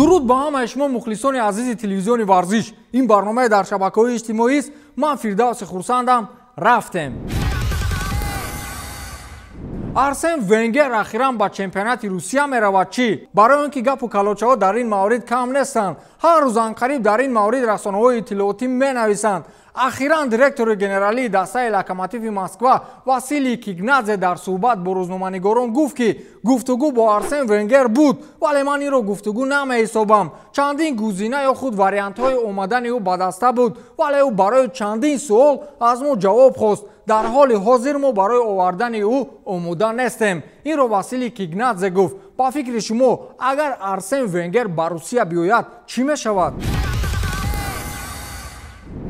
درود با همه شما مخلصان عزیز تلویزیون ورزش. این برنامه در شبکه‌های اجتماعی است. من فردوس خورسندم. رفتیم. آرسن ونگر اخیراً با چمپیونات روسیه میرود. چی؟ برای اینکه گپ و کلوچه‌ها در این مورد کم نیستند. هر روز قریب در این مورد رسانه‌های اطلاعاتی می‌نویسند. اخیراً دیرکتور گنرالی دسته لوکوموتیو مسکو واسیلی کیگنادزه در صحبت با روزنامه‌نگاران گفت که گفتگو با آرسن ونگر بود، ولی من این رو گفتگو نمی‌حسابم. چندین گزینه یا خود واریانت‌های اومدن او به دسته بود، ولی او برای چندین سوال از ما جواب خواست. در حال حاضر ما برای آوردن او آماده نیستیم. این رو واسیلی کیگنادزه گفت. با فکر شما اگر آرسن ونگر به روسیه بیاید چی می‌شود؟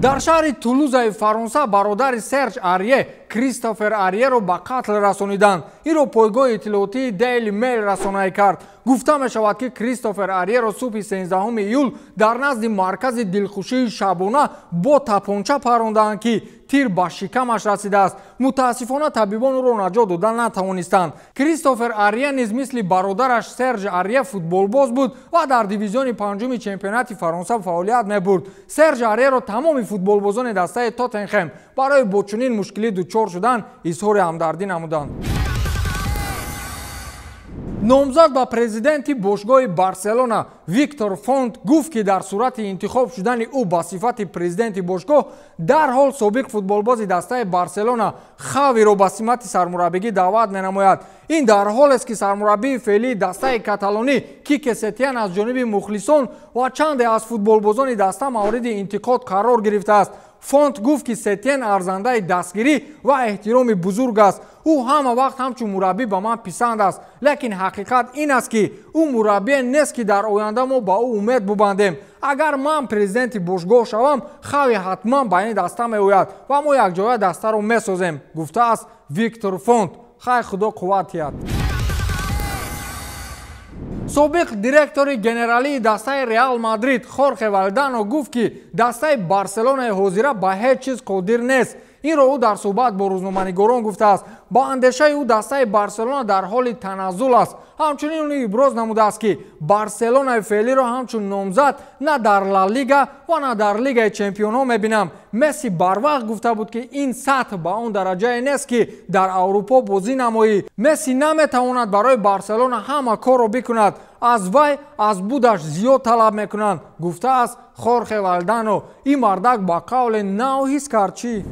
در شهر تولوز فرانسه برادر سرج آریه کریستوفر آریه رو به قتل رسانیدند. این رو پایگاه اطلاعاتی دیلی میل رسانه کرد. گفته می شود که کریستوفر آریه رو صبح 13 ایول در نزد مرکز دلخوشی شبانه با تپانچه پراندند که تیر به شکمش رسیده است. متاسفانه طبیبان او را نجات دادن نتوانستند. کریستوفر آریه نیز مثل برادرش سرج آریه فوتبالباز بود و در دیویزیون پنجم چمپیونات فرانسه فعالیت می‌برد. سرج آریه را تمام فوتبالبازان دسته تاتنهام برای با چنین مشکلی دچار شدن اظهار همدردی نمودند. نامزد به پرزیدنتی باشگاه بارسلونا ویکتور فونت گفت که در صورت انتخاب شدن او به صفت پرزیدنت باشگاه در حال سابق فوتبالباز دسته بارسلونا خاوی را به سمت سرمربیگی دعوت می‌نماید. این در حال است که سرمربی فعلی دسته کاتالونی کیک ستین از جانب مخلصان و چند از فوتبالبازان دسته مورد انتقاد قرار گرفته است. فونت گفت که ستین ارزنده دستگیری و احترام بزرگ است. او همه وقت همچون مربی به من پسند است، لیکن حقیقت این است که او مربی نیست که در آینده ما با او امید ببندیم. اگر من پرزیدنت باشگاه شوم خواهی حتما به این دسته میآید و ما یک جای دسته را میسازیم، گفته است ویکتور فونت. خیر خدا قوت دهد. سابق دیرکتور گنرالی دسته ریال مادرید خورخه والدانو گفت که دسته بارسلونا حاضره به هیچ چیز قادر نیست. این را او در صحبت با روزنامه‌نگاران گفته است. با اندیشه او دسته بارسلونا در حال تنزل است. همچنین او ابراز نموده است که بارسلونا فعلی را همچون نامزد نه در لالیگا و نه در لیگ چمپیون‌ها می‌بینم. مسی بر وقت گفته بود که این سطح با اون درجه نیست که در اروپا بازی نمایی. مسی نمیتواند برای بارسلونا همه کار را بکند. از وی از بودش زیاد طلب میکنند، گفته است خورخه والدانو. این مردک با قول نو حس کرد چی؟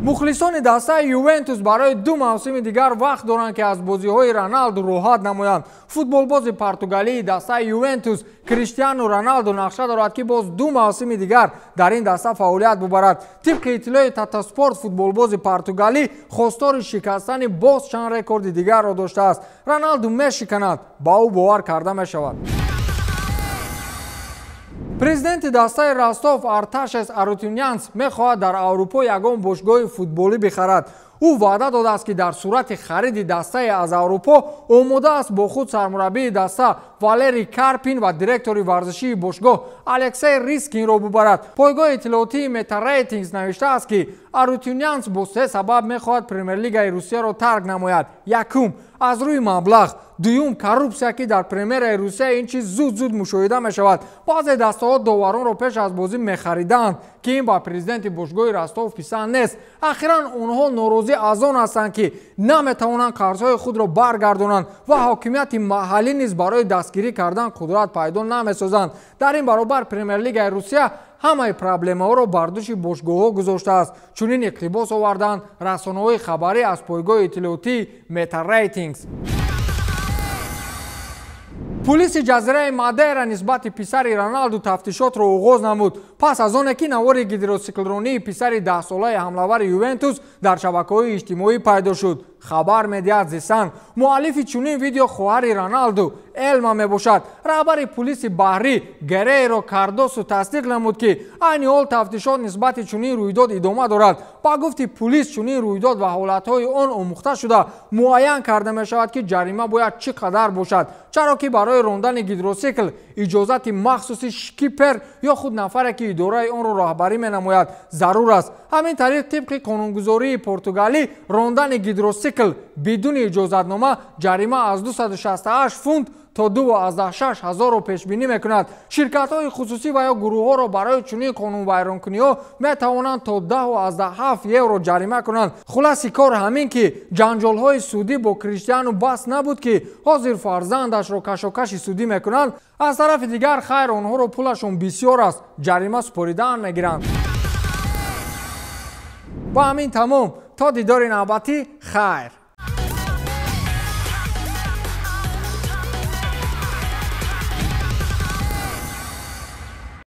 مخلصان دسته یوونتوس برای 2 موسم دیگر وقت دارند که از بازی‌های رونالدو راحت نمایند. فوتبالباز پرتغالی دسته یوونتوس کریستیانو رونالدو نقشه دارد که باز 2 موسم دیگر در این دسته فعالیت ببرد. طبق اطلاع تاتاسپورت فوتبالباز پرتغالی خواستار شکستن باز چند رکورد دیگر را داشته است. رونالدو میشکند، با او باور کرده میشود. پرزیدنت دسته راستوف ارتاشس آروتونیانس میخواهد در اروپا یگان باشگاه فوتبالی بخرد. او وعده داده است که در صورت خرید دسته از اروپا آماده است با خود سرمربی دسته والری کارپین و دیرکتور ورزشی باشگاه الکسی ریسکین را ببرد. پایگاه اطلاعاتی متا ریتینگز نوشته است که آروتونیانس با 3 سبب میخواهد پرمیر لیگ روسیه را ترک نماید. یکم از روی مبلغ، دوم کورپسیا که در پرمیر روسیه این چیز زود مشاهده می شود. بعضی دسته‌ها داوران را پیش از بازی می‌خریدند که این با پرزیدنت باشگاه راستوف پسند نیست. اخیراً آنها ناراضی از آن هستند که نمیتوانند قرضهای خود را برگردانند و حاکمیت محلی نیز برای دستگیری کردن قدرت پیدا نمی‌سازند. در این برابر پرمیر لیگ روسیه همه پرابلم‌ها را بر دوش باشگاه‌ها گذاشته است. چنین اقتباس آوردند رسانه‌های خبری از پایگاه اطلاعاتی متا ریتینگز. پلیس جزیره مادیرا نسبت پسر رونالدو تفتیشات را آغاز نمود پس از آن که نوار گیدروسیکلرونی پسر 10 ساله حمله‌ور یوونتوس در شبکه‌های اجتماعی پیدا شد. خبر می‌دهد زیسان مؤلف چنین ویدیو خواهر رونالدو علما میباشد. رهبر پلیس بحری گریرو کاردوسو تصدیق نمود که عین حال تفتیشات نسبت چنین رویداد ادامه دارد. با گفت پلیس چنین رویداد و حالت‌های آن آموخته شده معین کرده می‌شود که جریمه باید چقدر باشد، چرا که برای راندن گیدروسیکل اجازت مخصوصی شکیپر یا خود نفری که اداره آن را راهبری می‌نماید ضرور است. همین طریق طبق قانونگذاری پرتغالی راندن گیدروسیکل بدون اجازتنامه جریمه از 268 فونت то 12000 пешбинӣ мекунад. ширкатҳои хусусӣ ва ё гурӯҳҳоро барои чунин қонунвайронкуниҳо метавонанд то 10.7 евро ҷарима кунанд. хуласи кор ҳамин ки ҷанҷолҳои судӣ бо Криштиану бас набуд ки ҳозир фарзандашро кашокаши судӣ мекунанд. аз тарафи дигар хайр онҳоро пулашон бисёр аст, ҷарима супоридаам мегиранд. ба ҳамин тамом, то дидори навбатӣ, хайр.